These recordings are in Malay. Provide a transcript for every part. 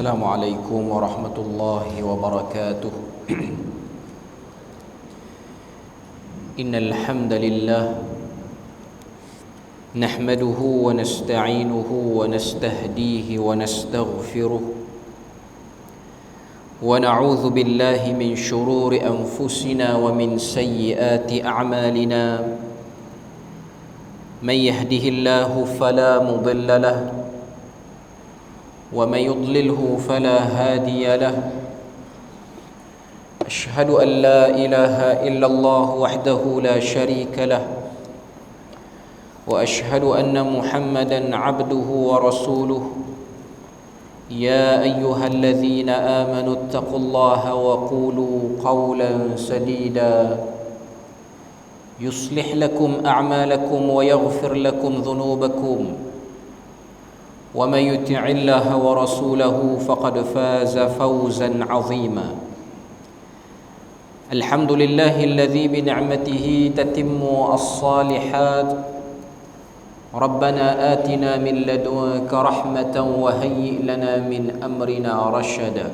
السلام عليكم ورحمة الله وبركاته. إن الحمد لله نحمده ونستعينه ونستهديه ونستغفره ونعوذ بالله من شرور أنفسنا ومن سيئات أعمالنا. من يهده الله فلا مضل له ومن يضلله فلا هادي له. أشهد أن لا إله إلا الله وحده لا شريك له وأشهد أن محمدا عبده ورسوله. يا أيها الذين آمنوا اتقوا الله وقولوا قولا سديدا يصلح لكم أعمالكم ويغفر لكم ذنوبكم ومن يطع الله ورسوله فقد فاز فوزا عظيما. الحمد لله الذي بنعمته تتم الصالحات. ربنا آتنا من لدنك رحمة وهيئ لنا من أمرنا رشدا.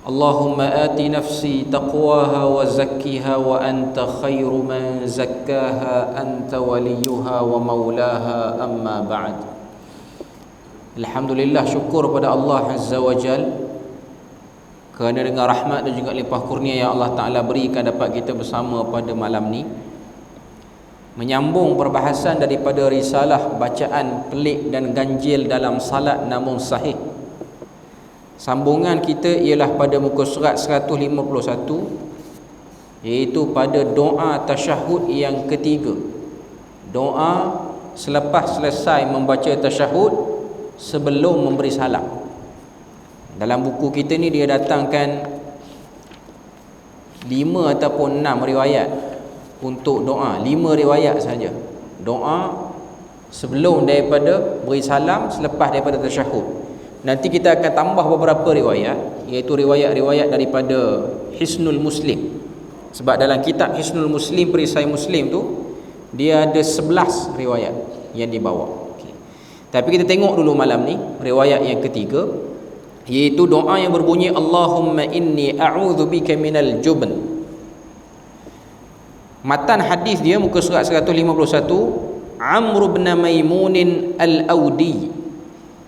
اللهم آت نفسي تقواها وزكها وأنت خير من زكاها أنت وليها ومولاها. أما بعد. Alhamdulillah, syukur pada Allah Azza wa Jal kerana dengan rahmat dan juga limpah kurnia yang Allah Ta'ala berikan dapat kita bersama pada malam ni, menyambung perbahasan daripada risalah bacaan pelik dan ganjil dalam salat namun sahih. Sambungan kita ialah pada muka surat 151, iaitu pada doa tasyahud yang ketiga. Doa selepas selesai membaca tasyahud sebelum memberi salam. Dalam buku kita ni dia datangkan 5 ataupun 6 riwayat untuk doa. 5 riwayat saja. Doa sebelum daripada beri salam, selepas daripada tasyahud. Nanti kita akan tambah beberapa riwayat, iaitu riwayat-riwayat daripada Hisnul Muslim. Sebab dalam kitab Hisnul Muslim, perisai Muslim tu, dia ada 11 riwayat yang dibawa. Tapi kita tengok dulu malam ni riwayat yang ketiga, iaitu doa yang berbunyi Allahumma inni a'udzubika minal jubn. Matan hadis dia muka surat 151, Amr bin Maimun al-Audi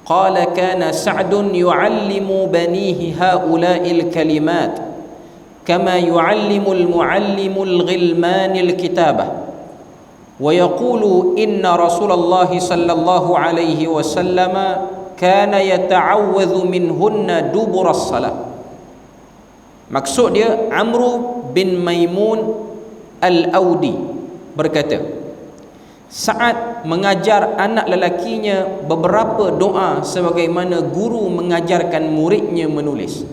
qala kana Sa'dun yu'allimu banihi ha'ula'il kalimat kama yu'allimu al-mu'allimu al-ghilman al-kitabah. ويقول إن رسول الله صلى الله عليه وسلم كان يتعوذ منهن دبر الصلاة. Maksud dia, Amr bin Maimun al-Audi berkata, Sa'ad mengajar anak lelakinya beberapa doa sebagaimana guru mengajarkan muridnya menulis.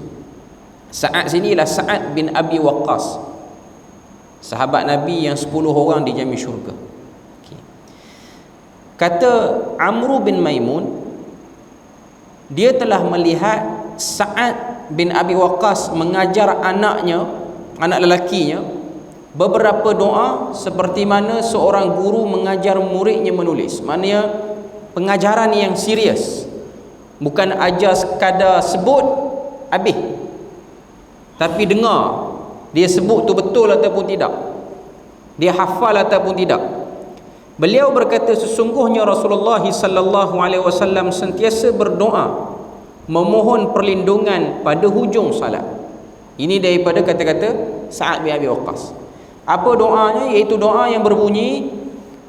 Sa'ad sini ialah Sa'ad bin Abi Waqqas, sahabat Nabi yang 10 orang dijamin syurga. Kata Amr bin Maimun, dia telah melihat Sa'ad bin Abi Waqqas mengajar anaknya, anak lelakinya, beberapa doa seperti mana seorang guru mengajar muridnya menulis. Maknanya pengajaran yang serius, bukan ajar sekadar sebut habis, tapi dengar dia sebut tu betul ataupun tidak, dia hafal ataupun tidak. Beliau berkata, sesungguhnya Rasulullah sallallahu alaihi wasallam sentiasa berdoa memohon perlindungan pada hujung salat. Ini daripada kata-kata Sa'ad bin Abi Waqqas. Apa doanya? Iaitu doa yang berbunyi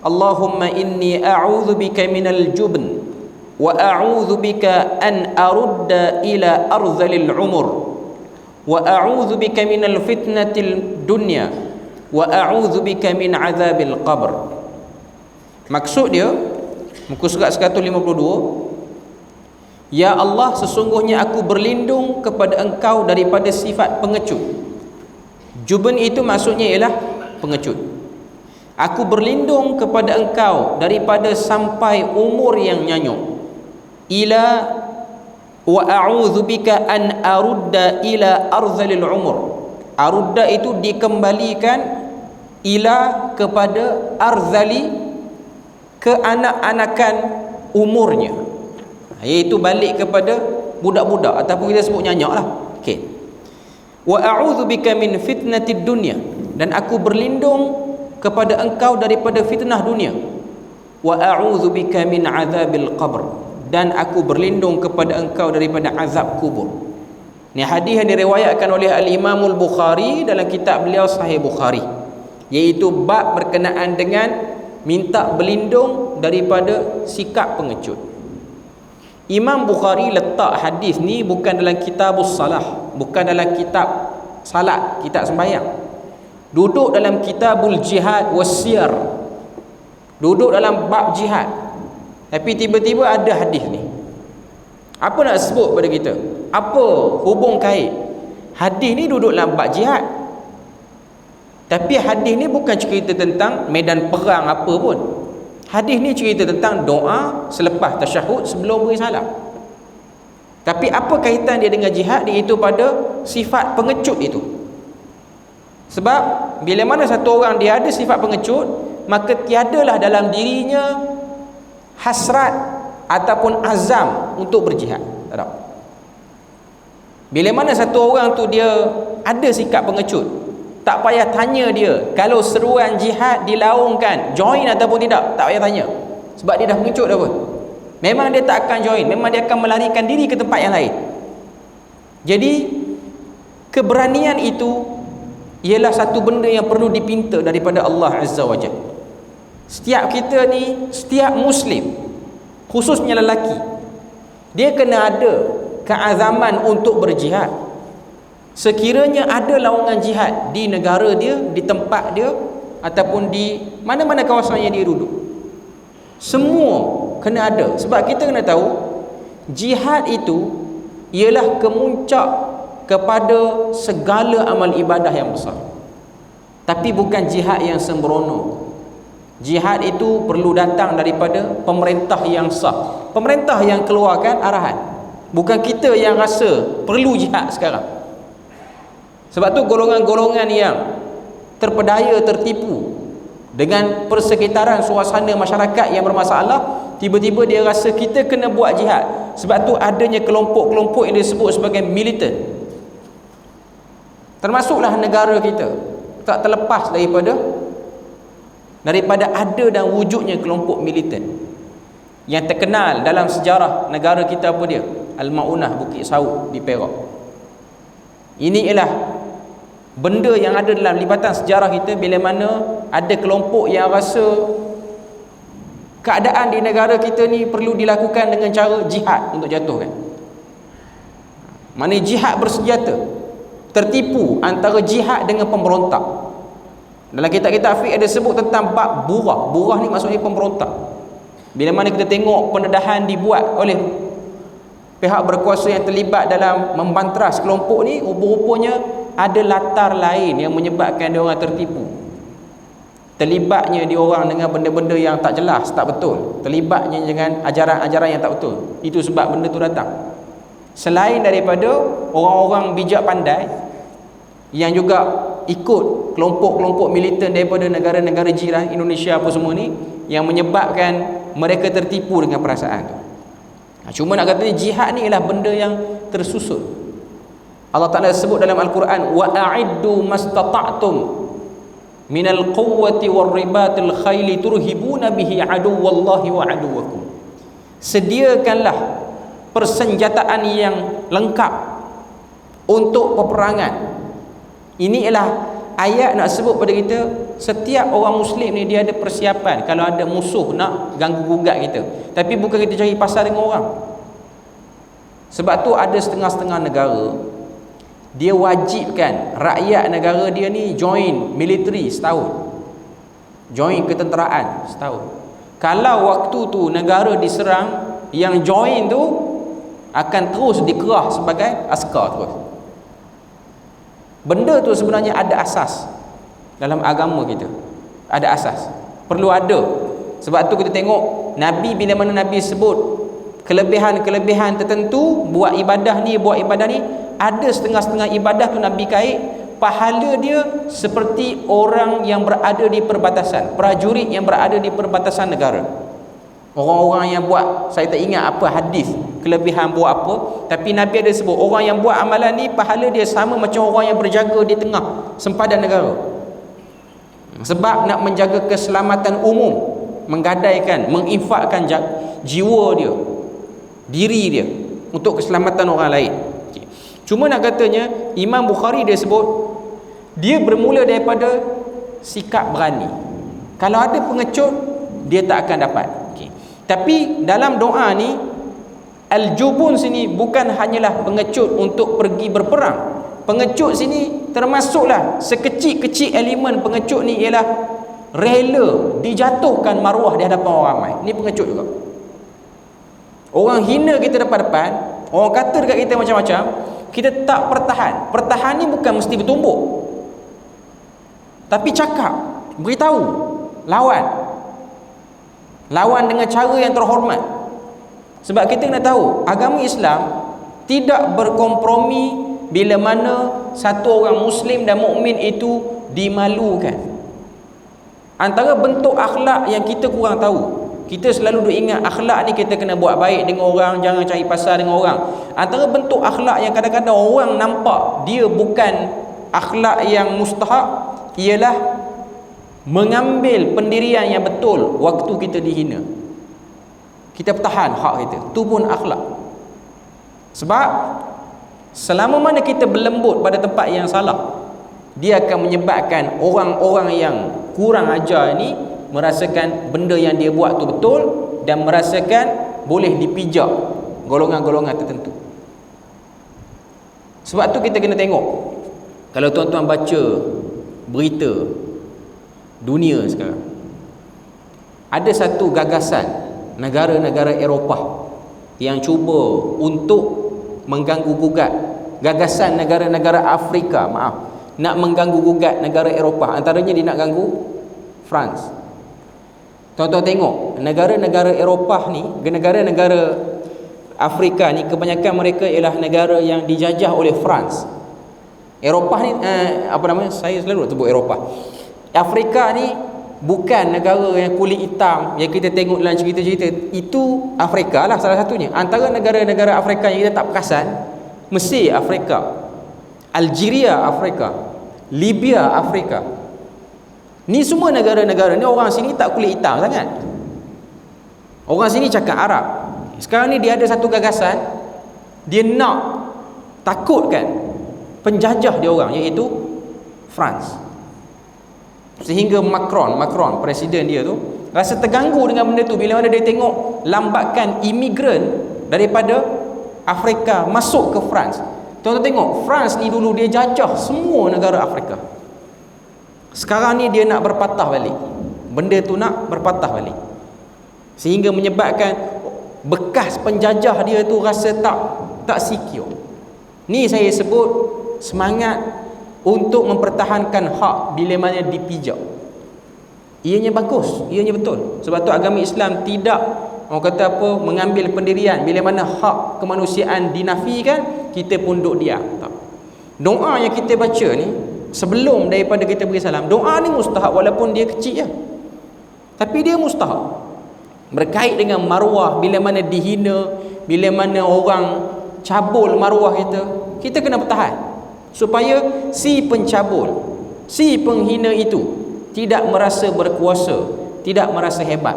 Allahumma inni a'udzubika minal jubn wa a'udzubika an arudda ila arzalil umur wa a'udzubika minal fitnatil dunya wa a'udzubika min azabil qabr. Maksud dia, muka surat 152, Ya Allah, sesungguhnya aku berlindung kepada engkau daripada sifat pengecut. Jubn itu maksudnya ialah pengecut. Aku berlindung kepada engkau daripada sampai umur yang nyanyuk. Ila wa a'udzubika an arudda ila arzalil umur. Arudda itu dikembalikan ila kepada arzali, keanak-anakan umurnya, iaitu balik kepada budak-budak ataupun kita sebut nyanyak lah. Okey. Wa a'udzu bika min fitnatid dunya, dan aku berlindung kepada engkau daripada fitnah dunia. Wa a'udzu bika min azabil qabr, dan aku berlindung kepada engkau daripada azab kubur. Ini hadis yang diriwayatkan oleh Al-Imam Al-Bukhari dalam kitab beliau Sahih Bukhari, iaitu bab berkenaan dengan minta berlindung daripada sikap pengecut. Imam Bukhari letak hadis ni bukan dalam kitabus salah, bukan dalam kitab salat, kitab sembahyang. Duduk dalam kitabul jihad wasyar, duduk dalam bab jihad. Tapi tiba-tiba ada hadis ni. Apa nak sebut pada kita? Apa hubung kait? Hadis ni duduk dalam bab jihad. Tapi hadis ni bukan cerita tentang medan perang apa pun. Hadis ni cerita tentang doa selepas tasyahud sebelum beri salam. Tapi apa kaitan dia dengan jihad? Iaitu pada sifat pengecut itu. Sebab bila mana satu orang dia ada sifat pengecut, maka tiadalah dalam dirinya hasrat ataupun azam untuk berjihad. Tak ada. Bila mana satu orang tu dia ada sikap pengecut, tak payah tanya dia kalau seruan jihad dilaungkan, join ataupun tidak, tak payah tanya. Sebab dia dah pengecut dah pun. Memang dia tak akan join, memang dia akan melarikan diri ke tempat yang lain. Jadi keberanian itu ialah satu benda yang perlu dipinta daripada Allah Azza wa Jalla. Setiap kita ni, setiap muslim, khususnya lelaki, dia kena ada keazaman untuk berjihad. Sekiranya ada lawangan jihad di negara dia, di tempat dia, ataupun di mana-mana kawasan yang dia duduk, semua kena ada. Sebab kita kena tahu jihad itu ialah kemuncak kepada segala amal ibadah yang besar. Tapi bukan jihad yang sembrono. Jihad itu perlu datang daripada pemerintah yang sah, pemerintah yang keluarkan arahan, bukan kita yang rasa perlu jihad sekarang. Sebab tu golongan-golongan yang terpedaya, tertipu dengan persekitaran suasana masyarakat yang bermasalah, tiba-tiba dia rasa kita kena buat jihad. Sebab tu adanya kelompok-kelompok yang disebut sebagai militan. Termasuklah negara kita tak terlepas daripada ada dan wujudnya kelompok militan. Yang terkenal dalam sejarah negara kita apa dia? Al-Maunah, Bukit Saud di Perak. Ini ialah benda yang ada dalam libatan sejarah kita, bila mana ada kelompok yang rasa keadaan di negara kita ni perlu dilakukan dengan cara jihad untuk jatuhkan. Mana jihad bersenjata, tertipu antara jihad dengan pemberontak. Dalam kitab-kitab fiqh ada sebut tentang bab burah. Burah ni maksudnya pemberontak. Bila mana kita tengok pendedahan dibuat oleh pihak berkuasa yang terlibat dalam membantras kelompok ni, rupa-rupanya ada latar lain yang menyebabkan dia orang tertipu. Terlibatnya dia orang dengan benda-benda yang tak jelas, tak betul. Terlibatnya dengan ajaran-ajaran yang tak betul. Itu sebab benda tu datang. Selain daripada orang-orang bijak pandai yang juga ikut kelompok-kelompok militan daripada negara-negara jiran Indonesia apa semua ni, yang menyebabkan mereka tertipu dengan perasaan tu. Cuma nak katanya jihad ni ialah benda yang tersusun. Allah Ta'ala sebut dalam Al-Quran, wa a'iddu mastata'tum minal quwwati warribatil khayli turhibuna bihi aduwallahi wa aduwakum. Sediakanlah persenjataan yang lengkap untuk peperangan. Ini ialah ayat nak sebut pada kita, setiap orang Muslim ni dia ada persiapan kalau ada musuh nak ganggu gugat kita. Tapi bukan kita cari pasal dengan orang. Sebab tu ada setengah-setengah negara, dia wajibkan rakyat negara dia ni join military setahun, join ketenteraan setahun. Kalau waktu tu negara diserang, yang join tu akan terus dikerah sebagai askar terus. Benda tu sebenarnya ada asas dalam agama kita, ada asas, perlu ada. Sebab tu kita tengok Nabi, bila mana Nabi sebut kelebihan-kelebihan tertentu, buat ibadah ni, ada setengah-setengah ibadah tu Nabi kait pahala dia seperti orang yang berada di perbatasan, prajurit yang berada di perbatasan negara. Orang-orang yang buat, saya tak ingat apa hadis kelebihan buat apa, tapi Nabi ada sebut orang yang buat amalan ni pahala dia sama macam orang yang berjaga di tengah sempadan negara. Sebab nak menjaga keselamatan umum, menggadaikan, menginfakkan jiwa dia, diri dia untuk keselamatan orang lain. Cuma nak katanya Imam Bukhari dia sebut dia bermula daripada sikap berani. Kalau ada pengecut dia tak akan dapat. Tapi dalam doa ni al-jubun sini bukan hanyalah pengecut untuk pergi berperang. Pengecut sini termasuklah sekecil-kecil elemen pengecut ni ialah rela dijatuhkan maruah di hadapan orang ramai. Ni pengecut juga. Orang hina kita depan-depan, orang kata dekat kita macam-macam, kita tak pertahan. Pertahan ni bukan mesti bertumbuk, tapi cakap, beritahu, lawan dengan cara yang terhormat. Sebab kita kena tahu agama Islam tidak berkompromi bila mana satu orang Muslim dan mukmin itu dimalukan. Antara bentuk akhlak yang kita kurang tahu, kita selalu duk ingat akhlak ni kita kena buat baik dengan orang, jangan cari pasal dengan orang. Antara bentuk akhlak yang kadang-kadang orang nampak dia bukan akhlak yang mustahak ialah mengambil pendirian yang betul waktu kita dihina. Kita pertahan hak kita. Itu pun akhlak. Sebab selama mana kita berlembut pada tempat yang salah, dia akan menyebabkan orang-orang yang kurang ajar ni merasakan benda yang dia buat tu betul dan merasakan boleh dipijak golongan-golongan tertentu. Sebab tu kita kena tengok, kalau tuan-tuan baca berita dunia sekarang, ada satu gagasan negara-negara Eropah yang cuba untuk mengganggu-gugat gagasan negara-negara Afrika, nak mengganggu-gugat negara Eropah. Antaranya dia nak ganggu France. Tuan-tuan tengok, negara-negara Eropah ni, negara-negara Afrika ni, kebanyakan mereka ialah negara yang dijajah oleh France. Eropah ni apa namanya? Saya selalu sebut Eropah. Afrika ni bukan negara yang kulit hitam yang kita tengok dalam cerita-cerita. Itu Afrika lah salah satunya. Antara negara-negara Afrika yang kita tak perasan, Mesir Afrika, Algeria Afrika, Libya Afrika. Ni semua negara-negara ni orang sini tak kulit hitam sangat. Orang sini cakap Arab. Sekarang ni dia ada satu gagasan, dia nak takutkan penjajah dia orang, iaitu France. Sehingga Macron presiden dia tu rasa terganggu dengan benda tu bila mana dia tengok lambakan imigran daripada Afrika masuk ke France. Tuan-tuan tengok, France ni dulu dia jajah semua negara Afrika. Sekarang ni dia nak berpatah balik. Benda tu nak berpatah balik, sehingga menyebabkan bekas penjajah dia tu rasa tak secure. Ni saya sebut semangat untuk mempertahankan hak bila mana dipijak. Ianya bagus, ianya betul. Sebab tu agama Islam tidak, orang kata apa, mengambil pendirian bila mana hak kemanusiaan dinafikan, kita pun duduk diam. Tak. Doa yang kita baca ni sebelum daripada kita beri salam, doa ni mustahab walaupun dia kecil je, tapi dia mustahab. Berkait dengan maruah, bila mana dihina, bila mana orang cabul maruah kita kena bertahan supaya si pencabul, si penghina itu tidak merasa berkuasa, tidak merasa hebat.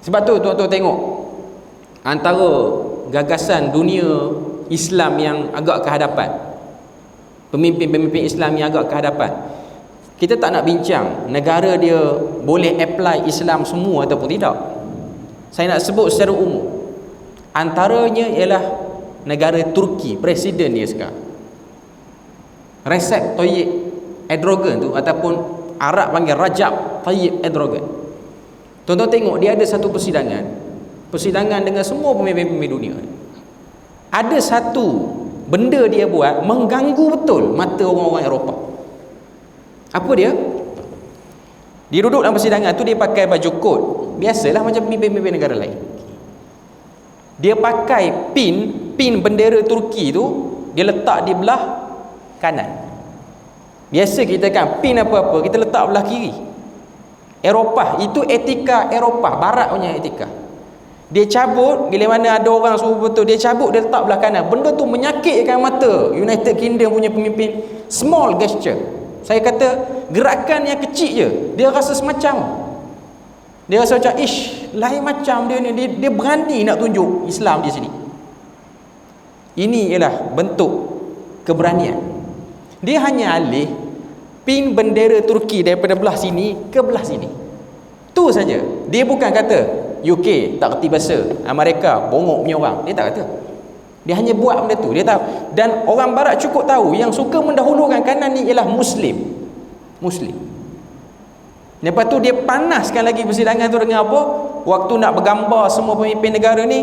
Sebab tu tuan-tuan tengok, antara gagasan dunia Islam yang agak kehadapan, pemimpin-pemimpin Islam yang agak kehadapan, kita tak nak bincang negara dia boleh apply Islam semua ataupun tidak. Saya nak sebut secara umum. Antaranya ialah negara Turki, presiden dia sekarang Recep Tayyip Erdogan tu, ataupun Arab panggil Rajab Tayyip Erdogan. Tuan-tuan tengok, dia ada satu persidangan dengan semua pemimpin-pemimpin dunia. Ada satu benda dia buat mengganggu betul mata orang-orang Eropah. Apa dia? Dia duduk dalam persidangan tu, dia pakai baju kot, biasalah macam pemimpin-pemimpin negara lain. Dia pakai pin bendera Turki tu, dia letak di belah kanan. Biasa kita kan pin apa-apa kita letak belah kiri. Eropah, itu etika Eropah, barat punya etika. Dia cabut, bila mana ada orang suruh betul, dia cabut, dia letak belah kanan. Benda tu menyakitkan mata United Kingdom punya pemimpin. Small gesture. Saya kata gerakan yang kecil je, dia rasa semacam, dia rasa macam ish, lain macam dia ni, dia berani nak tunjuk Islam di sini. Ini ialah bentuk keberanian. Dia hanya alih pin bendera Turki daripada belah sini ke belah sini. Tu saja. Dia bukan kata UK tak kerti bahasa, Amerika bongok punya orang. Dia tak kata. Dia hanya buat benda tu. Dia tahu. Dan orang barat cukup tahu yang suka mendahulukan kanan ni ialah Muslim. Lepas tu dia panaskan lagi persidangan tu dengan apa? Waktu nak bergambar semua pemimpin negara ni,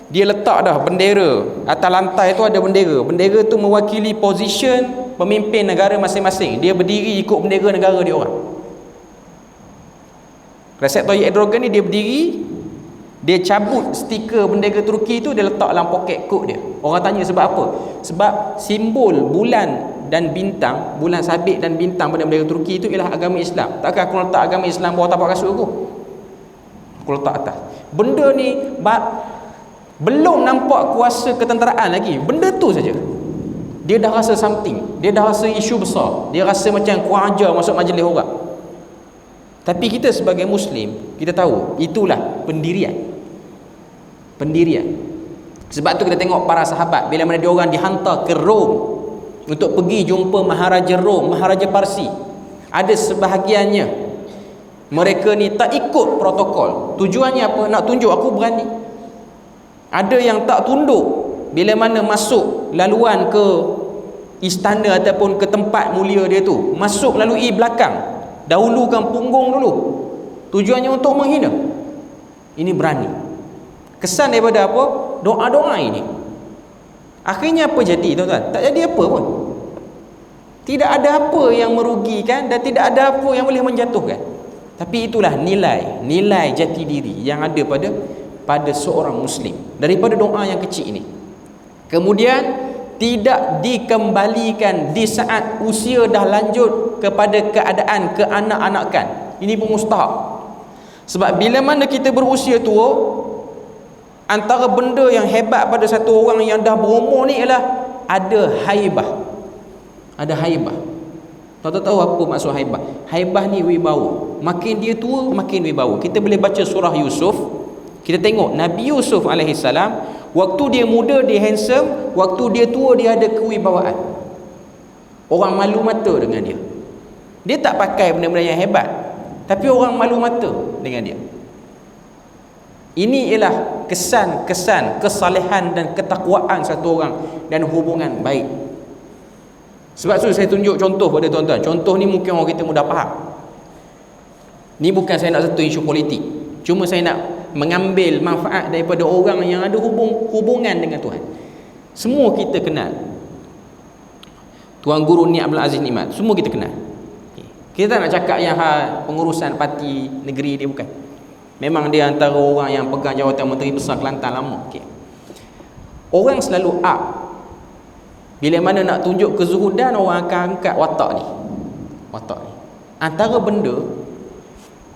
dia letak dah bendera. Atas lantai tu ada bendera. Bendera tu mewakili position pemimpin negara masing-masing. Dia berdiri ikut bendera negara dia orang. Recep Tayyip Erdogan ni dia berdiri, dia cabut stiker bendera Turki tu, dia letak dalam poket coat dia. Orang tanya sebab apa? Sebab simbol bulan dan bintang, bulan sabit dan bintang pada bendera Turki itu ialah agama Islam. Takkan aku letak agama Islam bawah tapak kasut aku? Aku letak atas. Benda ni belum nampak kuasa ketenteraan lagi. Benda tu saja, dia dah rasa something. Dia dah rasa isu besar. Dia rasa macam kurang ajar masuk majlis orang. Tapi kita sebagai Muslim, kita tahu itulah pendirian. Sebab tu kita tengok para sahabat, bila mana dia orang dihantar ke Rom untuk pergi jumpa Maharaja Rom, Maharaja Parsi, ada sebahagiannya mereka ni tak ikut protokol. Tujuannya apa? Nak tunjuk aku berani. Ada yang tak tunduk bila mana masuk laluan ke istana ataupun ke tempat mulia dia tu, masuk lalui belakang, dahulukan punggung dulu. Tujuannya untuk menghina. Ini berani. Kesan daripada apa? Doa-doa ini. Akhirnya apa jadi, tuan-tuan? Tak jadi apa pun. Tidak ada apa yang merugikan dan tidak ada apa yang boleh menjatuhkan. Tapi itulah nilai jati diri yang ada pada seorang Muslim daripada doa yang kecil ini. Kemudian tidak dikembalikan di saat usia dah lanjut kepada keadaan keanak-anakan. Ini pun mustahak. Sebab bila mana kita berusia tua, antara benda yang hebat pada satu orang yang dah berumur ni ialah ada haibah. Ada haibah. Tuan-tuan tahu apa maksud haibah? Haibah ni wibawa. Makin dia tua, makin wibawa. Kita boleh baca surah Yusuf. Kita tengok Nabi Yusuf AS, waktu dia muda dia handsome, waktu dia tua dia ada kewibawaan. Orang malu mata dengan dia. Dia tak pakai benda-benda yang hebat, tapi orang malu mata dengan dia. Ini ialah kesan-kesan kesalehan dan ketakwaan satu orang dan hubungan baik. Sebab tu saya tunjuk contoh pada tuan-tuan. Contoh ni mungkin orang kita mudah faham. Ni bukan saya nak sentuh isu politik. Cuma saya nak mengambil manfaat daripada orang yang ada hubungan dengan Tuhan. Semua kita kenal Tuan Guru Ni Abdul Aziz Nikmat. Semua kita kenal. Kita tak nak cakap yang pengurusan parti negeri dia, bukan. Memang dia antara orang yang pegang jawatan Menteri Besar Kelantan lama. Orang selalu up bila mana nak tunjuk kezuhudan, orang akan angkat watak ni. Antara benda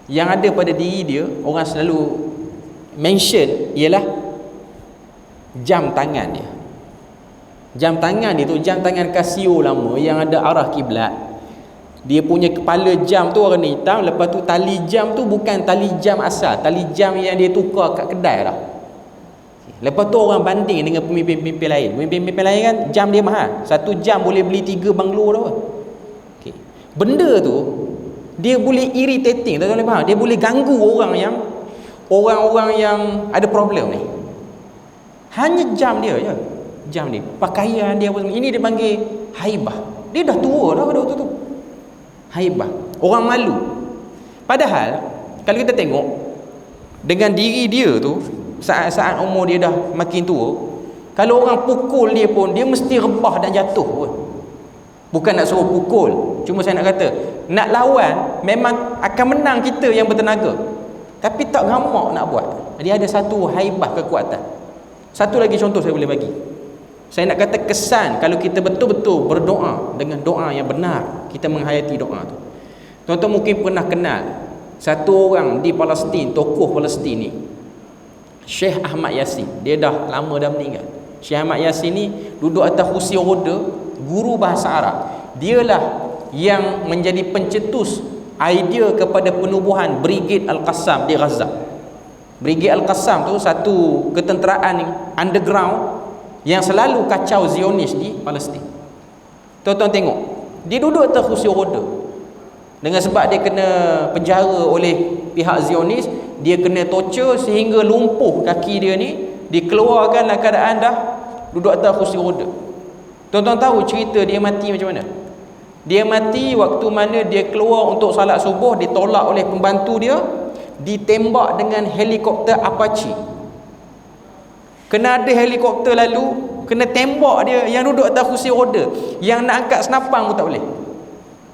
yang ada pada diri dia, orang selalu mention ialah jam tangan dia. Jam tangan dia tu, jam tangan Casio lama yang ada arah kiblat. Dia punya kepala jam tu warna hitam. Lepas tu tali jam tu bukan tali jam asal, tali jam yang dia tukar kat kedai lah. Lepas tu orang banding dengan pemimpin-pemimpin lain. Pemimpin-pemimpin lain kan jam dia mahal. Satu jam boleh beli 3 banglo dah. Okay. Benda tu dia boleh irritating, tak boleh faham. Dia boleh ganggu orang-orang yang ada problem ni. Hanya jam dia je. Jam dia, pakaian dia apa semua. Ini dia panggil haibah. Dia dah tua dah pada waktu tu. Haibah. Orang malu. Padahal kalau kita tengok dengan diri dia tu, saat-saat umur dia dah makin tua, kalau orang pukul dia pun, dia mesti rebah dan jatuh pun. Bukan nak suruh pukul, cuma saya nak kata, nak lawan memang akan menang kita yang bertenaga, tapi tak gamak nak buat. Dia ada satu haibah, kekuatan. Satu lagi contoh saya boleh bagi. Saya nak kata kesan kalau kita betul-betul berdoa dengan doa yang benar, kita menghayati doa tu. Tuan-tuan mungkin pernah kenal Satu orang di Palestin, tokoh Palestin ni, Syekh Ahmad Yasin. Dia dah lama dah meninggal. Syekh Ahmad Yasin ni duduk atas kursi roda, guru bahasa Arab. Dialah yang menjadi pencetus idea kepada penubuhan Brigade Al-Qassam di Gaza. Brigade Al-Qassam tu satu ketenteraan underground yang selalu kacau Zionis di Palestin. Tuan-tuan tengok, dia duduk atas kursi roda. Dengan sebab dia kena penjara oleh pihak Zionis, dia kena torture sehingga lumpuh kaki dia ni, dikeluarkan dalam keadaan dah duduk atas kursi roda. Tuan-tuan tahu cerita dia mati macam mana? Dia mati waktu mana dia keluar untuk salat subuh, ditolak oleh pembantu dia, ditembak dengan helikopter Apache. Kena ada helikopter lalu, kena tembak dia yang duduk atas kursi roda. Yang nak angkat senapang pun tak boleh.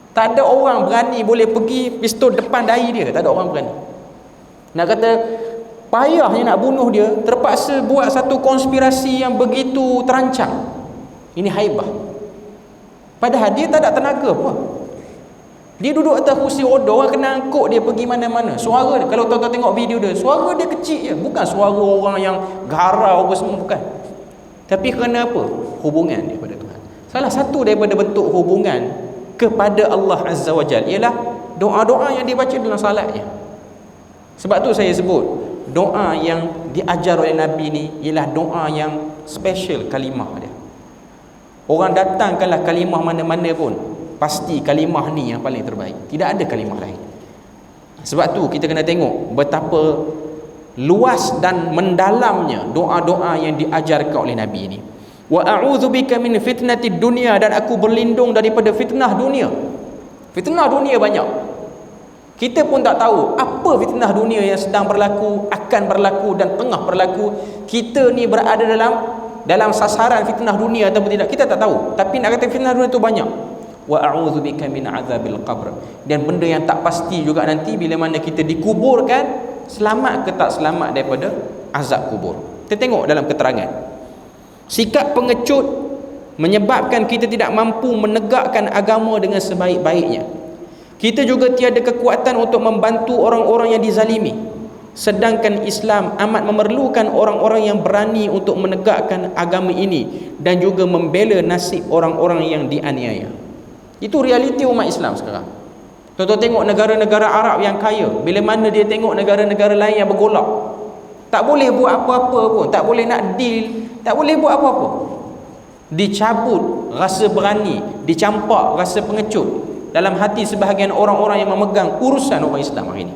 Tak ada orang berani boleh pergi pistol depan dahi dia. Tak ada orang berani. Nak kata payahnya nak bunuh dia, terpaksa buat satu konspirasi yang begitu terancang. Ini haibah. Padahal dia tak ada tenaga apa. Dia duduk atas kursi roda, orang kena angkut dia pergi mana-mana. Suara dia, kalau tuan-tuan tengok video dia, suara dia kecil je. Bukan suara orang yang garau apa semua, bukan. Tapi kerana apa? Hubungan dia pada Tuhan. Salah satu daripada bentuk hubungan kepada Allah Azza wa Jalla ialah doa-doa yang dibaca dalam salatnya. Sebab tu saya sebut, doa yang diajar oleh Nabi ni ialah doa yang special kalimah dia. Orang datangkanlah kalimah mana-mana pun, pasti kalimah ni yang paling terbaik. Tidak ada kalimah lain. Sebab tu kita kena tengok betapa luas dan mendalamnya doa-doa yang diajarkan oleh Nabi ini. Wa a'udzubika min fitnatid dunya, dan aku berlindung daripada fitnah dunia. Fitnah dunia banyak. Kita pun tak tahu apa fitnah dunia yang sedang berlaku, akan berlaku dan tengah berlaku. Kita ni berada dalam sasaran fitnah dunia atau tidak, kita tak tahu. Tapi nak kata fitnah dunia tu banyak. Wa a'udzubika min azabil qabr, dan benda yang tak pasti juga nanti bila mana kita dikuburkan, selamat ke tak selamat daripada azab kubur. Kita tengok dalam keterangan, sikap pengecut menyebabkan kita tidak mampu menegakkan agama dengan sebaik-baiknya. Kita juga tiada kekuatan untuk membantu orang-orang yang dizalimi, sedangkan Islam amat memerlukan orang-orang yang berani untuk menegakkan agama ini dan juga membela nasib orang-orang yang dianiaya. Itu realiti umat Islam sekarang. Tuan-tuan tengok negara-negara Arab yang kaya, bila mana dia tengok negara-negara lain yang bergolak, tak boleh buat apa-apa pun, tak boleh nak deal, tak boleh buat apa-apa. Dicabut rasa berani, dicampak rasa pengecut dalam hati sebahagian orang-orang yang memegang urusan orang Islam hari ini.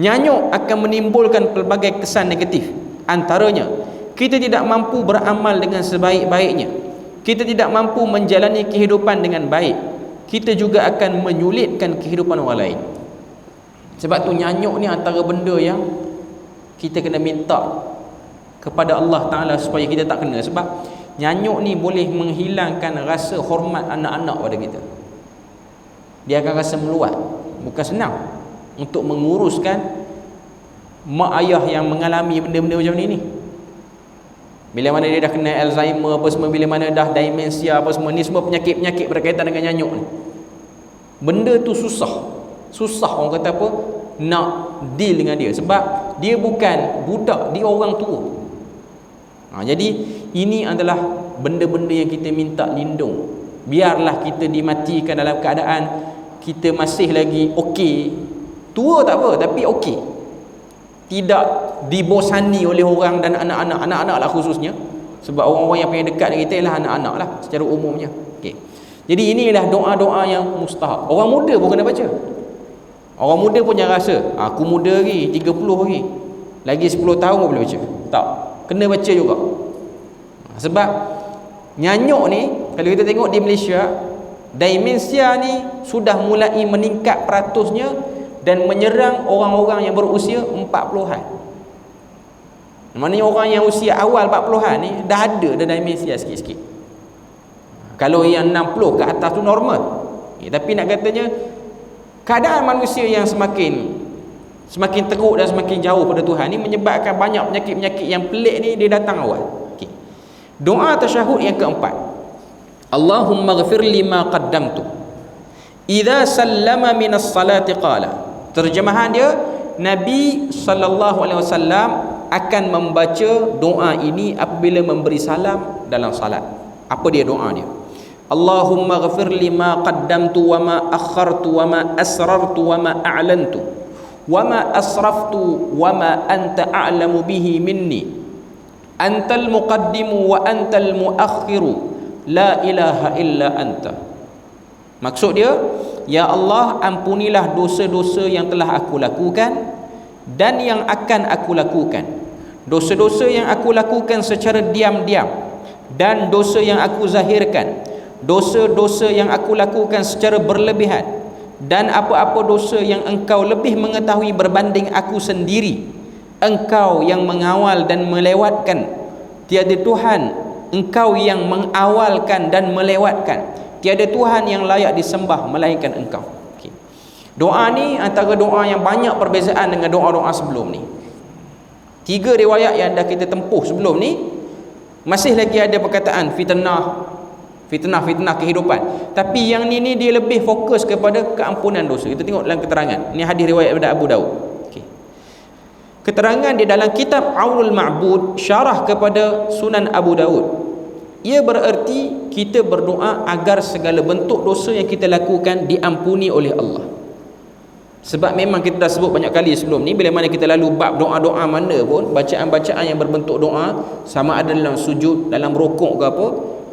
Nyanyuk akan menimbulkan pelbagai kesan negatif. Antaranya, kita tidak mampu beramal dengan sebaik-baiknya. Kita tidak mampu menjalani kehidupan dengan baik. Kita juga akan menyulitkan kehidupan orang lain. Sebab tu nyanyuk ni antara benda yang kita kena minta kepada Allah Ta'ala supaya kita tak kena. Sebab nyanyuk ni boleh menghilangkan rasa hormat anak-anak pada kita. Dia akan rasa meluat. Bukan senang untuk menguruskan mak ayah yang mengalami benda-benda macam ni. Bila mana dia dah kena Alzheimer apa semua, bila mana dah demensia apa semua, ni semua penyakit-penyakit berkaitan dengan nyanyuk ni. Benda tu susah orang kata apa, nak deal dengan dia. Sebab dia bukan budak, dia orang tua. Jadi ini adalah benda-benda yang kita minta lindung. Biarlah kita dimatikan dalam keadaan kita masih lagi okey. Tua tak apa, tapi okey. Tidak dibosani oleh orang dan anak-anak lah khususnya. Sebab orang-orang yang paling dekat dengan kita ialah anak-anak lah secara umumnya. Okay. Jadi inilah doa-doa yang mustahab. Orang muda pun kena baca. Orang muda pun jangan rasa aku muda lagi, 30 lagi, lagi 10 tahun pun boleh baca. Tak, kena baca juga. Sebab nyanyuk ni, kalau kita tengok di Malaysia, demensia ni sudah mulai meningkat peratusnya dan menyerang orang-orang yang berusia 40-an. Maknanya orang yang usia awal 40-an ni dah ada demensia sikit-sikit. Kalau yang 60 ke atas tu normal. Tapi nak katanya keadaan manusia yang semakin teruk dan semakin jauh pada Tuhan ni menyebabkan banyak penyakit-penyakit yang pelik ni dia datang awal. Okay. Doa tasyahud yang keempat, Allahumma ghafir li ma qaddamtu idza sallama minas salati qala Terjemahan dia, Nabi SAW akan membaca doa ini apabila memberi salam dalam salat. Apa dia doa dia? Allahumma ghafir lima qaddamtu wa ma akhartu wa ma asrartu wa ma a'lantu wa ma asraftu wa ma anta a'lamu bihi minni antal muqaddimu wa antal muakhiru la ilaha illa anta. Maksud dia, ya Allah, ampunilah dosa-dosa yang telah aku lakukan dan yang akan aku lakukan, dosa-dosa yang aku lakukan secara diam-diam dan dosa yang aku zahirkan, dosa-dosa yang aku lakukan secara berlebihan, dan apa-apa dosa yang engkau lebih mengetahui berbanding aku sendiri. Engkau yang mengawal dan melewatkan, tiada Tuhan, engkau yang mengawalkan dan melewatkan, tiada Tuhan yang layak disembah melainkan engkau. Okay. Doa ni antara doa yang banyak perbezaan dengan doa-doa sebelum ni. 3 riwayat yang dah kita tempuh sebelum ni, masih lagi ada perkataan fitnah kehidupan. Tapi yang ni dia lebih fokus kepada keampunan dosa. Kita tengok dalam keterangan. Ini hadis riwayat daripada Abu Daud. Okay. Keterangan di dalam kitab Aunul Ma'bud, syarah kepada Sunan Abu Daud. Ia bererti kita berdoa agar segala bentuk dosa yang kita lakukan diampuni oleh Allah. Sebab memang kita dah sebut banyak kali sebelum ni, bila mana kita lalu bab doa-doa mana pun, bacaan-bacaan yang berbentuk doa, sama ada dalam sujud, dalam rukuk ke apa,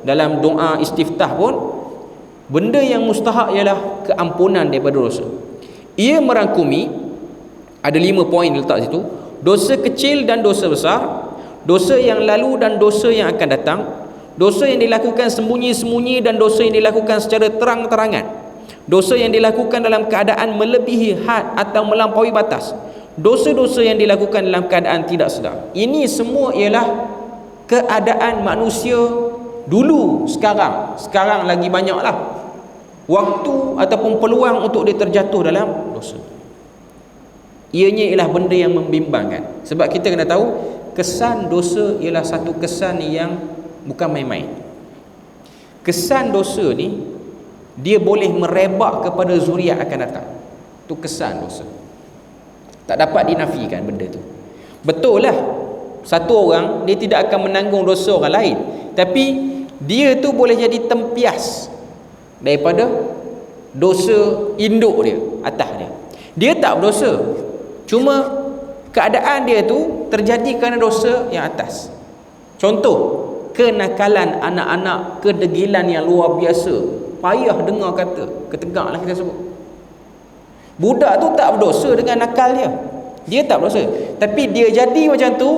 dalam doa istiftah pun, benda yang mustahak ialah keampunan daripada dosa. Ia merangkumi, ada 5 poin letak situ: dosa kecil dan dosa besar, dosa yang lalu dan dosa yang akan datang, dosa yang dilakukan sembunyi-sembunyi dan dosa yang dilakukan secara terang-terangan, dosa yang dilakukan dalam keadaan melebihi had atau melampaui batas, dosa-dosa yang dilakukan dalam keadaan tidak sedar. Ini semua ialah keadaan manusia dulu. Sekarang lagi banyaklah waktu ataupun peluang untuk dia terjatuh dalam dosa. Ianya ialah benda yang membimbangkan. Sebab kita kena tahu, kesan dosa ialah satu kesan yang bukan main-main. Kesan dosa ni dia boleh merebak kepada zuriat akan datang. Itu kesan dosa, tak dapat dinafikan benda tu. Betul lah, satu orang dia tidak akan menanggung dosa orang lain, tapi dia tu boleh jadi tempias daripada dosa induk dia, atas dia. Dia tak berdosa, cuma keadaan dia tu terjadi kerana dosa yang atas. Contoh, kenakalan anak-anak, kedegilan yang luar biasa, payah dengar kata, ketegaklah kita sebut. Budak tu tak berdosa dengan nakal dia tak berdosa, tapi dia jadi macam tu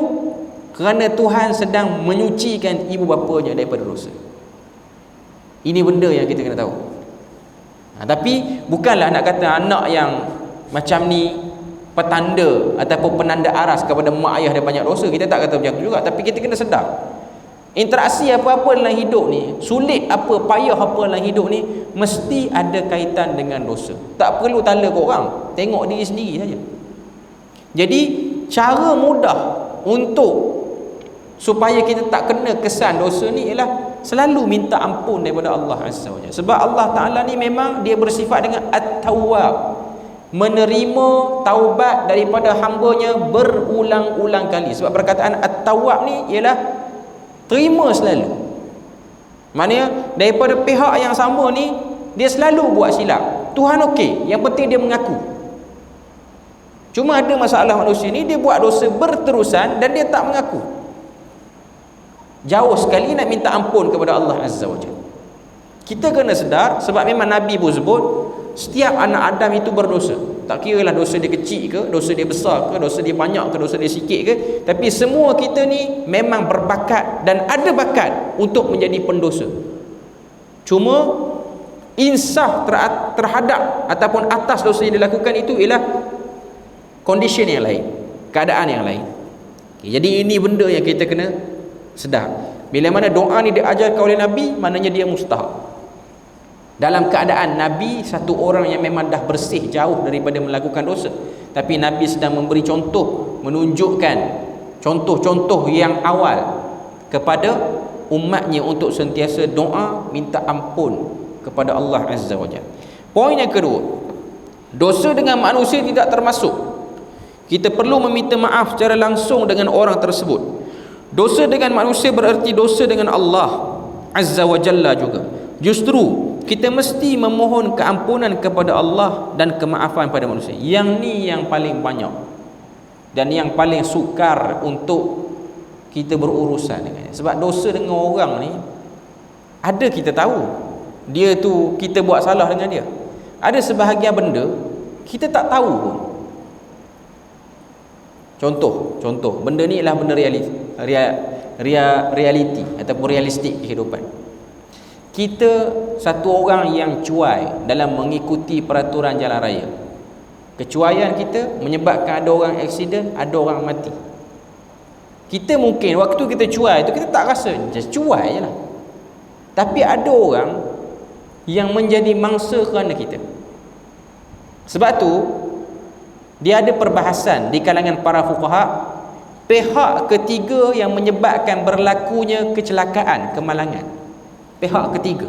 kerana Tuhan sedang menyucikan ibu bapanya daripada dosa. Ini benda yang kita kena tahu. Tapi bukanlah nak kata anak yang macam ni petanda ataupun penanda aras kepada mak ayah dia banyak dosa. Kita tak kata macam tu juga, tapi kita kena sedar, interaksi apa-apa dalam hidup ni, sulit apa, payah apa dalam hidup ni, mesti ada kaitan dengan dosa. Tak perlu tala ke orang, tengok diri sendiri saja. Jadi cara mudah untuk supaya kita tak kena kesan dosa ni ialah selalu minta ampun daripada Allah Azza wa Jalla. Sebab Allah Ta'ala ni memang dia bersifat dengan At-Tawwab, menerima taubat daripada hambanya berulang-ulang kali. Sebab perkataan At-Tawwab ni ialah terima selalu. Maknanya daripada pihak yang sama ni, dia selalu buat silap, Tuhan okey, yang penting dia mengaku. Cuma ada masalah manusia ni, dia buat dosa berterusan dan dia tak mengaku. Jauh sekali nak minta ampun kepada Allah Azza wa Jalla. Kita kena sedar, sebab memang Nabi pun sebut, setiap anak Adam itu berdosa. Tak kira lah dosa dia kecil ke, dosa dia besar ke, dosa dia banyak ke, dosa dia sikit ke, tapi semua kita ni memang berbakat dan ada bakat untuk menjadi pendosa. Cuma insaf terhadap ataupun atas dosa yang dilakukan itu ialah condition yang lain, keadaan yang lain. Jadi ini benda yang kita kena sedar. Bila mana doa ni diajarkan oleh Nabi, maknanya dia mustahab. Dalam keadaan Nabi satu orang yang memang dah bersih jauh daripada melakukan dosa, tapi Nabi sedang memberi contoh, menunjukkan contoh-contoh yang awal kepada umatnya untuk sentiasa doa minta ampun kepada Allah Azza wa Jalla. Poin yang kedua, Dosa dengan manusia tidak termasuk. Kita perlu meminta maaf secara langsung dengan orang tersebut. Dosa dengan manusia bererti dosa dengan Allah Azza wa Jalla juga. Justru kita mesti memohon keampunan kepada Allah dan kemaafan pada manusia. Yang ni yang paling banyak dan yang paling sukar untuk kita berurusan dengannya. Sebab dosa dengan orang ni, ada kita tahu dia tu kita buat salah dengan dia. Ada sebahagian benda kita tak tahu pun. Contoh benda ni ialah benda realiti ataupun realistik kehidupan. Kita satu orang yang cuai dalam mengikuti peraturan jalan raya. Kecuaian kita menyebabkan ada orang aksiden, ada orang mati. Kita mungkin waktu kita cuai tu kita tak rasa, just cuai je lah. Tapi ada orang yang menjadi mangsa kerana kita. Sebab tu dia ada perbahasan di kalangan para fuqaha, pihak ketiga yang menyebabkan berlakunya kecelakaan, kemalangan. Pihak ketiga,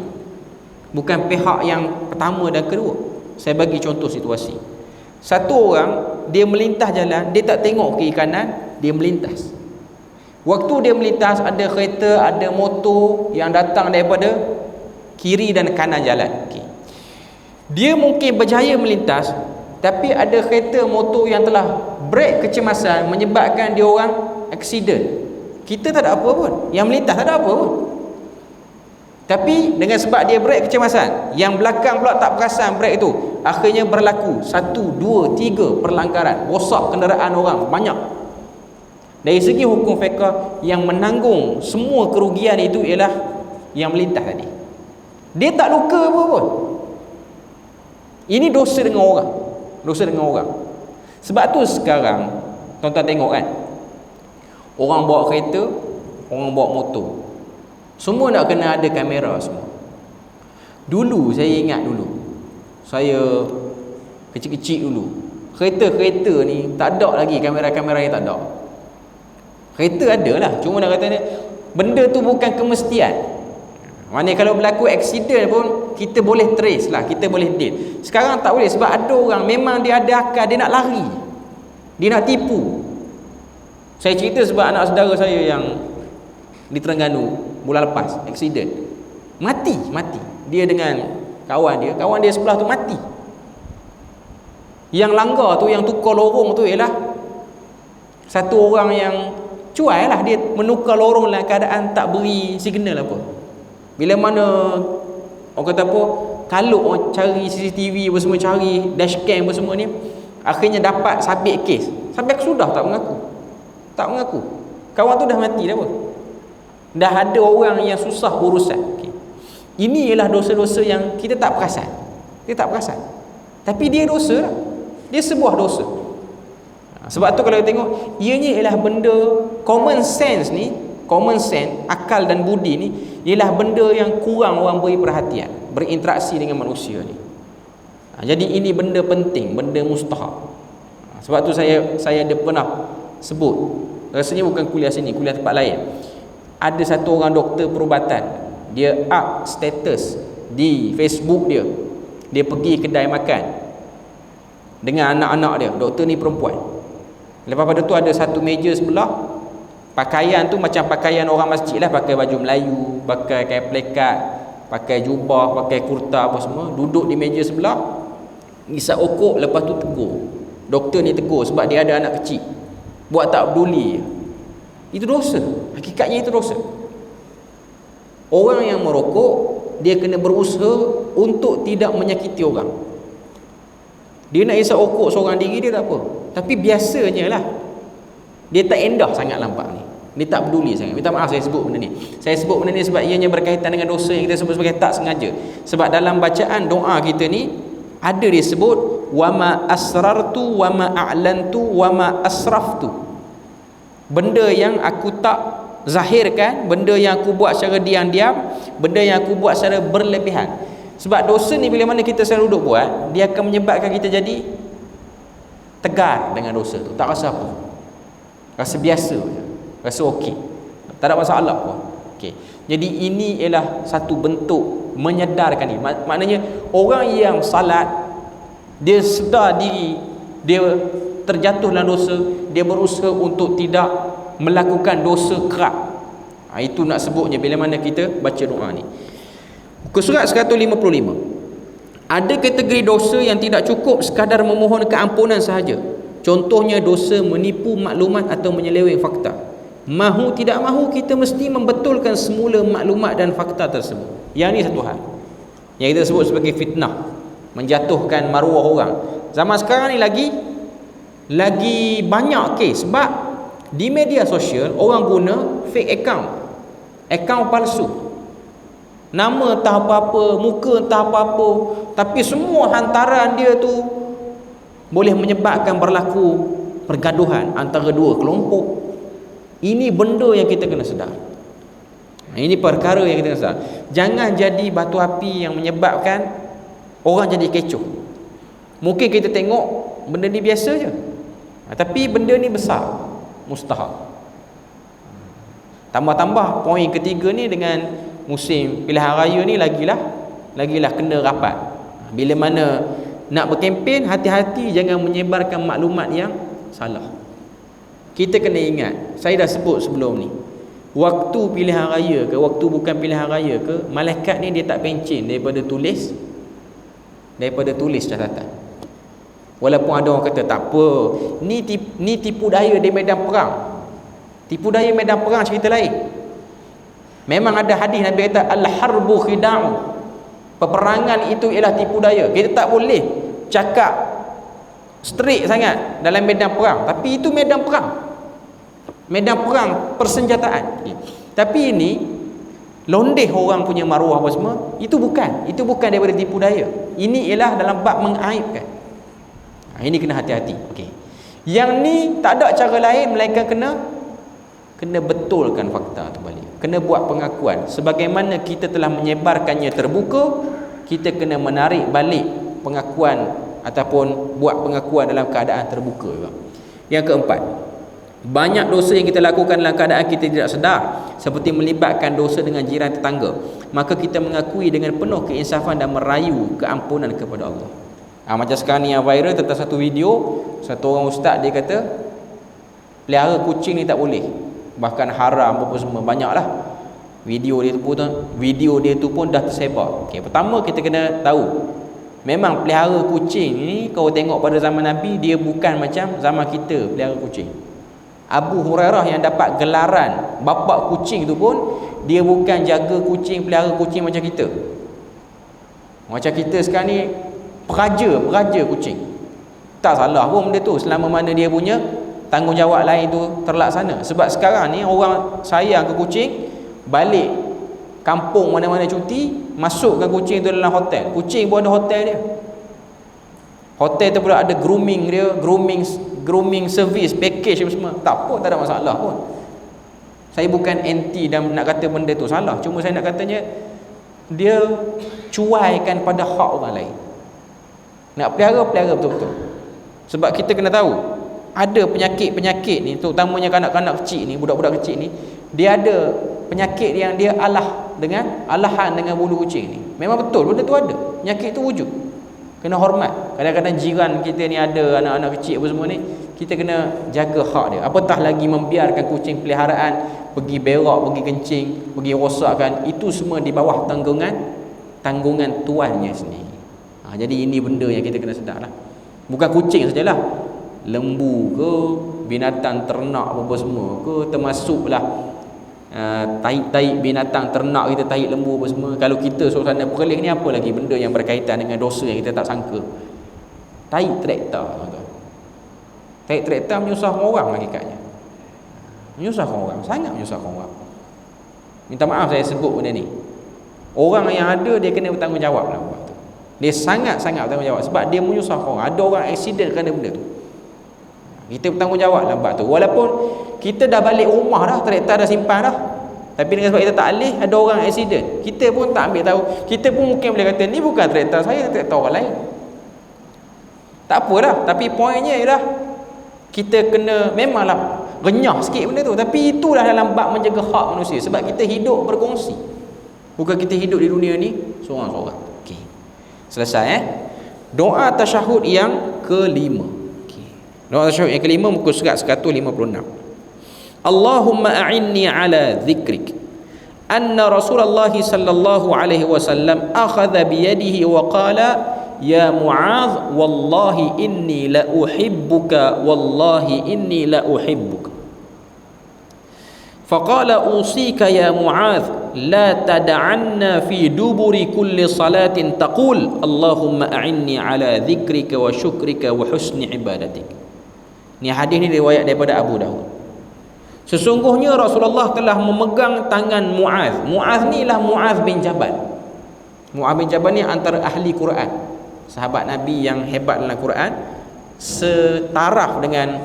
bukan pihak yang pertama dan kedua. Saya bagi contoh situasi. Satu orang dia melintas jalan, dia tak tengok kiri kanan, dia melintas. Waktu dia melintas, ada kereta, ada motor yang datang daripada kiri dan kanan jalan. Okay. Dia mungkin berjaya melintas, tapi ada kereta motor yang telah brek kecemasan menyebabkan dia orang aksiden. Kita tak ada apa pun, yang melintas tak ada apa pun. Tapi dengan sebab dia brek kecemasan, yang belakang pula tak perasan brek itu, akhirnya berlaku 1, 2, 3 perlanggaran, rosak kenderaan orang banyak. Dari segi hukum fiqh, yang menanggung semua kerugian itu ialah yang melintas tadi. Dia tak luka apa pun. Ini dosa dengan orang. Dosa dengan orang. Sebab tu sekarang tuan-tuan tengok kan, orang bawa kereta, orang bawa motor, semua nak kena ada kamera semua. Dulu saya ingat, dulu saya kecil-kecil dulu, kereta-kereta ni tak ada lagi kamera-kamera yang tak ada. Kereta ada lah, cuma nak kata ni, benda tu bukan kemestian. Maknanya kalau berlaku aksiden pun kita boleh trace lah, kita boleh deal. Sekarang tak boleh, sebab ada orang memang dia ada akal, dia nak lari, dia nak tipu. Saya cerita sebab anak saudara saya yang di Terengganu bulan lepas aksiden, mati. Dia dengan kawan dia sebelah tu mati. Yang langgar tu, yang tukar lorong tu ialah satu orang yang cuai lah, dia menukar lorong dalam keadaan tak beri signal apa. Bila mana orang kata apa, kalau orang cari CCTV apa semua, cari dashcam apa semua ni, akhirnya dapat sabit kes. Sampai sudah tak mengaku. Kawan tu dah mati dah pun. Dah ada orang yang susah urusan. Okay. Ini ialah dosa-dosa yang kita tak perasan. Tapi dia dosa lah. Dia sebuah dosa. Sebab tu kalau kita tengok, ianya ialah benda common sense ni, common sense, akal dan budi ni ialah benda yang kurang orang beri perhatian, berinteraksi dengan manusia ni. Jadi ini benda penting, benda mustahab. Sebab tu saya ada pernah sebut, rasanya bukan kuliah sini, kuliah tempat lain. Ada satu orang doktor perubatan, dia up status di Facebook dia. Dia pergi kedai makan dengan anak-anak dia. Doktor ni perempuan. Lepas pada tu ada satu meja sebelah, pakaian tu macam pakaian orang masjid lah, pakai baju Melayu, pakai kain plekat, pakai jubah, pakai kurta apa semua, duduk di meja sebelah, ngisap okok. Lepas tu tegur, doktor ni tegur sebab dia ada anak kecil, buat tak peduli. Itu dosa, hakikatnya itu dosa. Orang yang merokok, dia kena berusaha untuk tidak menyakiti orang. Dia nak isap okok seorang diri, dia tak apa, tapi biasanya lah dia tak endah sangat nampak ni, dia tak peduli sangat. Minta maaf saya sebut benda ni. Saya sebut benda ni sebab ianya berkaitan dengan dosa yang kita sebut sebagai tak sengaja. Sebab dalam bacaan doa kita ni ada disebut wama asrartu wama a'lantu wama asraftu. Benda yang aku tak zahirkan, benda yang aku buat secara diam-diam, benda yang aku buat secara berlebihan. Sebab dosa ni bila mana kita selalu duduk buat, dia akan menyebabkan kita jadi tegar dengan dosa tu, tak rasa apa, rasa biasa je, rasa okey, tak ada masalah pun. Okey. Jadi ini ialah satu bentuk menyedarkan ni. Maknanya orang yang salat, Dia sedar diri dia terjatuh dalam dosa, dia berusaha untuk tidak melakukan dosa kerap. Itu nak sebutnya bila mana kita baca doa ni. Muka surat 155. Ada kategori dosa yang tidak cukup sekadar memohon keampunan sahaja. Contohnya dosa menipu maklumat atau menyeleweng fakta. Mahu tidak mahu kita mesti membetulkan semula maklumat dan fakta tersebut. Yang ni satu hal yang kita sebut sebagai fitnah, menjatuhkan maruah orang. Zaman sekarang ni lagi banyak kes, sebab di media sosial orang guna fake account palsu, nama entah apa-apa, muka entah apa-apa, tapi semua hantaran dia tu boleh menyebabkan berlaku pergaduhan antara dua kelompok. Ini benda yang kita kena sedar. Ini perkara yang kita kena sedar. Jangan jadi batu api yang menyebabkan orang jadi kecoh. Mungkin kita tengok benda ni biasa je, tapi benda ni besar, mustahak. Tambah-tambah poin ketiga ni dengan musim pilihan raya ni lagilah kena rapat. Bila mana nak berkempen, hati-hati jangan menyebarkan maklumat yang salah. Kita kena ingat, saya dah sebut sebelum ni, waktu pilihan raya ke, waktu bukan pilihan raya ke, malaikat ni dia tak pencen daripada tulis catatan. Walaupun ada orang kata tak apa, ni tipu daya di medan perang. Tipu daya medan perang cerita lain. Memang ada hadis Nabi kata al-harbu khida'u. Peperangan itu ialah tipu daya. Kita tak boleh cakap straight sangat dalam medan perang, tapi itu medan perang. Medan perang persenjataan. Tapi ini londeh orang punya maruah apa semua, itu bukan daripada tipu daya. Ini ialah dalam bab mengaibkan. Ini kena hati-hati. Okey. Yang ni tak ada cara lain melainkan kena betulkan fakta tu balik. Kena buat pengakuan. Sebagaimana kita telah menyebarkannya terbuka, kita kena menarik balik pengakuan ataupun buat pengakuan dalam keadaan terbuka juga. Yang keempat, banyak dosa yang kita lakukan dalam keadaan kita tidak sedar, seperti melibatkan dosa dengan jiran tetangga. Maka kita mengakui dengan penuh keinsafan dan merayu keampunan kepada Allah. Macam sekarang ni yang viral tentang satu video, satu orang ustaz dia kata pelihara kucing ni tak boleh, bahkan haram apa semua, banyaklah video dia tu pun dah tersebar. Okey, pertama kita kena tahu, memang pelihara kucing ni kau tengok pada zaman Nabi, dia bukan macam zaman kita pelihara kucing. Abu Hurairah yang dapat gelaran bapa kucing tu pun, dia bukan jaga kucing, pelihara kucing macam kita. Macam kita sekarang ni peraja kucing. Tak salah pun benda tu, selama mana dia punya tanggungjawab lain tu terlaksana. Sebab sekarang ni orang sayang ke kucing, balik kampung mana-mana cuti, masukkan kucing tu dalam hotel. Kucing pun ada hotel dia. Hotel tu pula ada grooming dia, grooming service, package semua. Tak apa, tak ada masalah pun. Saya bukan anti dan nak kata benda tu salah. Cuma saya nak katanya, dia cuaikan pada hak orang lain. Nak pelihara betul-betul. Sebab kita kena tahu, ada penyakit-penyakit ni, terutamanya kanak-kanak kecil ni, budak-budak kecil ni, dia ada penyakit yang dia alahan dengan bulu kucing ni. Memang betul benda tu ada. Penyakit tu wujud. Kena hormat. Kadang-kadang jiran kita ni ada anak-anak kecil apa semua ni, kita kena jaga hak dia. Apatah lagi membiarkan kucing peliharaan pergi berak, pergi kencing, pergi rosakkan, itu semua di bawah tanggungan tuannya sendiri. Jadi ini benda yang kita kena sedar lah. Bukan kucing sajalah, lembu ke, binatang ternak apa semua ke, termasuklah taik-taik binatang ternak kita, taik lembu apa semua. Kalau kita suasana perlis ni, apa lagi benda yang berkaitan dengan dosa yang kita tak sangka. Taik traktor, taik traktor menyusahkan orang hakikatnya. Menyusahkan orang, sangat menyusahkan orang. Minta maaf saya sebut benda ni. Orang yang ada, dia kena bertanggungjawab lah buat tu. Dia sangat-sangat bertanggungjawab, sebab dia menyusahkan orang. Ada orang accident kerana benda tu. Kita bertanggungjawab lah buat tu. Walaupun kita dah balik rumah dah, traktor dah simpan dah, tapi dengan sebab kita tak alih, ada orang accident, kita pun tak ambil tahu. Kita pun mungkin boleh kata, ni bukan traktor saya, traktor orang lain. Tak apalah. Tapi poinnya ialah kita kena, memanglah renyah sikit benda tu, tapi itulah dalam bab menjaga hak manusia. Sebab kita hidup berkongsi, bukan kita hidup di dunia ni seorang-seorang. Okey, selesai Doa tasyahud yang kelima. Okay. Doa tasyahud yang kelima muka surat 156. Allahumma a'inni ala dhikrik. Anna Rasulullah sallallahu alaihi wasallam akhadha biyadihi wa qala ya Mu'adh wallahi inni la uhibbuka wallahi inni la uhibbuka. Faqala usika ya Mu'adh la tad'anna fi duburi kulli salatin taqul Allahumma a'inni ala dhikrika wa syukrika wa husni ibadatik. Ni hadis ni riwayat daripada Abu Dawud. Sesungguhnya Rasulullah telah memegang tangan Mu'adh. Mu'adh ni lah Mu'adh bin Jabal. Mu'adh bin Jabal ni antara ahli Quran, sahabat Nabi yang hebat dalam Quran, setaraf dengan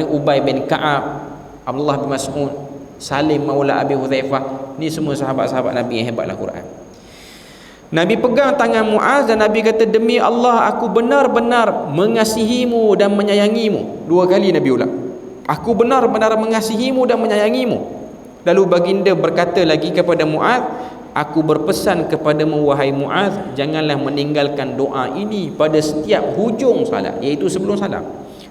Ubay bin Ka'ab, Abdullah bin Mas'ud, Salim maula Abi Hudzaifah. Ni semua sahabat-sahabat Nabi yang hebat dalam Quran. Nabi pegang tangan Mu'adh dan Nabi kata, demi Allah aku benar-benar mengasihimu dan menyayangimu. 2 kali Nabi ulang, aku benar-benar mengasihimu dan menyayangimu. Lalu baginda berkata lagi kepada Mu'adh, aku berpesan kepadamu wahai Mu'adh, janganlah meninggalkan doa ini pada setiap hujung salat, iaitu sebelum salam.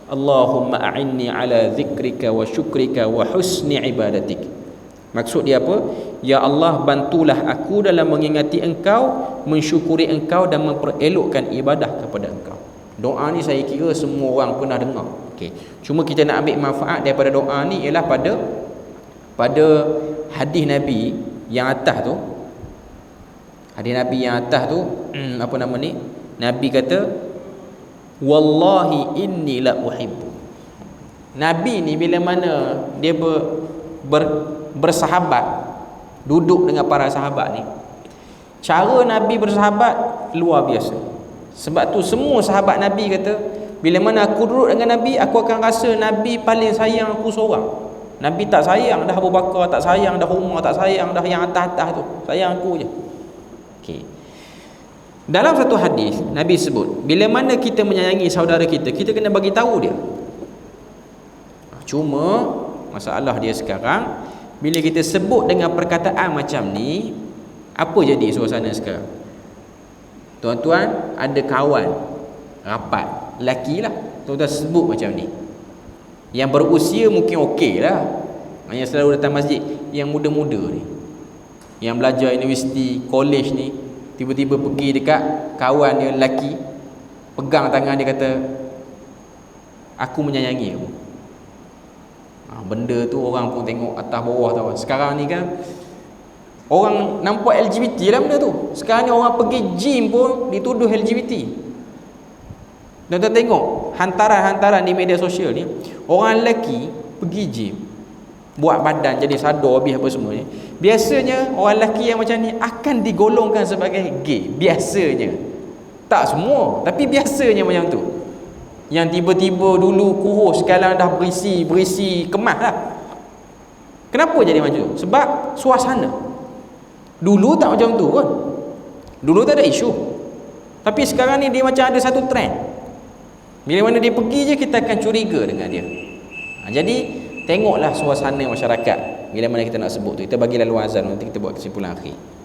Allahumma a'inni ala zikrika wa syukrika wa husni ibadatik. Maksud dia apa? Ya Allah, bantulah aku dalam mengingati engkau, mensyukuri engkau dan memperelokkan ibadah kepada engkau. Doa ni saya kira semua orang pernah dengar. Okay. Cuma kita nak ambil manfaat daripada doa ni ialah pada hadis Nabi yang atas tu. Hadis Nabi yang atas tu Nabi kata wallahi inni la uhibbu. Nabi ni bila mana dia bersahabat, duduk dengan para sahabat ni, cara Nabi bersahabat luar biasa. Sebab tu semua sahabat Nabi kata, bila mana aku duduk dengan Nabi, aku akan rasa Nabi paling sayang aku seorang. Nabi tak sayang dah Abu Bakar, tak sayang dah Umar, tak sayang dah yang atas-atas tu, sayang aku je. Okay. Dalam satu hadis Nabi sebut, bila mana kita menyayangi saudara kita, kita kena bagi tahu dia. Cuma masalah dia sekarang, bila kita sebut dengan perkataan macam ni, apa jadi suasana sekarang? Tuan-tuan ada kawan rapat lelaki lah, tuan-tuan sebut macam ni. Yang berusia mungkin okey lah, yang selalu datang masjid. Yang muda-muda ni, yang belajar universiti, college ni, tiba-tiba pergi dekat kawan dia lelaki, pegang tangan dia, kata aku menyayangi kamu. Benda tu orang pun tengok atas bawah tau. Sekarang ni kan orang nampak LGBT lah benda tu. Sekarang ni orang pergi gym pun dituduh LGBT. Tuan-tuan tengok hantaran-hantaran di media sosial ni, orang lelaki pergi gym, buat badan jadi sadar habis apa semua ni. Biasanya orang lelaki yang macam ni akan digolongkan sebagai gay. Biasanya, tak semua, tapi biasanya macam tu. Yang tiba-tiba dulu kurus, sekarang dah berisi kemas lah. Kenapa jadi macam tu? Sebab suasana. Dulu tak macam tu pun. Dulu tak ada isu. Tapi sekarang ni dia macam ada satu trend. Bila mana dia pergi je, kita akan curiga dengan dia. Jadi tengoklah suasana masyarakat bila mana kita nak sebut tu. Kita bagi lalu azan, nanti kita buat kesimpulan akhir.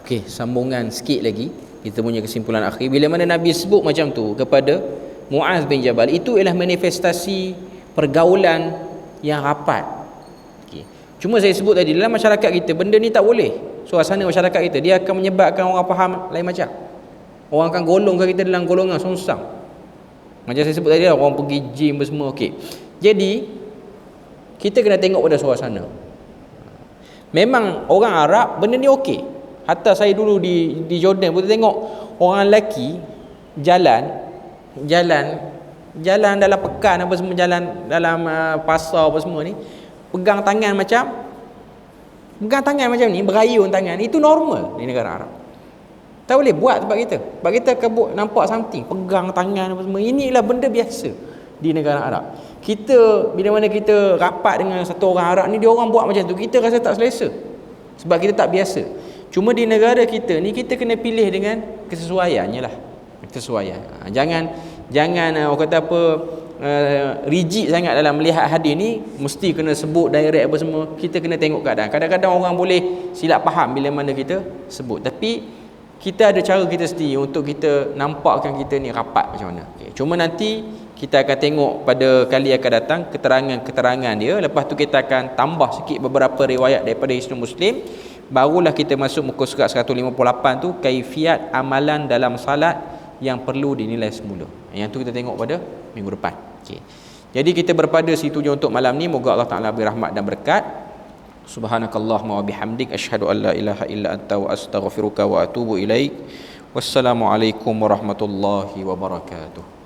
Okey, sambungan sikit lagi kita punya kesimpulan akhir. Bila mana Nabi sebut macam tu kepada Muaz bin Jabal, itu ialah manifestasi pergaulan yang rapat. Okey. Cuma saya sebut tadi, dalam masyarakat kita benda ni tak boleh. Suasana masyarakat kita dia akan menyebabkan orang faham lain macam. Orang akan golongkan kita dalam golongan songsang. Macam saya sebut tadi, orang pergi gym semua. Okey. Jadi kita kena tengok pada suasana. Memang orang Arab benda ni okey. Hatta saya dulu di Jordan pun tengok orang lelaki jalan dalam pekan apa semua, jalan dalam pasar apa semua ni, pegang tangan macam ni, berayun tangan, itu normal di negara Arab. Tak boleh buat sebab kita kabut nampak something, pegang tangan apa semua, inilah benda biasa di negara Arab. Kita bila mana kita rapat dengan satu orang Arab ni, dia orang buat macam tu, kita rasa tak selesa sebab kita tak biasa. Cuma di negara kita ni, kita kena pilih dengan kesesuaiannya lah. Kesesuaian. Jangan orang kata apa, rigid sangat dalam melihat hadis ni, mesti kena sebut direct apa semua. Kita kena tengok keadaan. Kadang-kadang orang boleh silap faham bila mana kita sebut. Tapi kita ada cara kita sendiri untuk kita nampakkan kita ni rapat macam mana. Okay. Cuma nanti kita akan tengok pada kali akan datang keterangan-keterangan dia. Lepas tu kita akan tambah sikit beberapa riwayat daripada Hisnul Muslim. Barulah kita masuk muka surat 158 tu, kaifiat amalan dalam salat yang perlu dinilai semula. Yang tu kita tengok pada minggu depan. Okay. Jadi kita berpada situ je untuk malam ni. Moga Allah Ta'ala beri rahmat dan berkat. Subhanakallahumma wa bihamdik, asyhadu an la ilaha illa anta wa astaghfiruka wa atubu ilaik. Wassalamualaikum warahmatullahi wabarakatuh.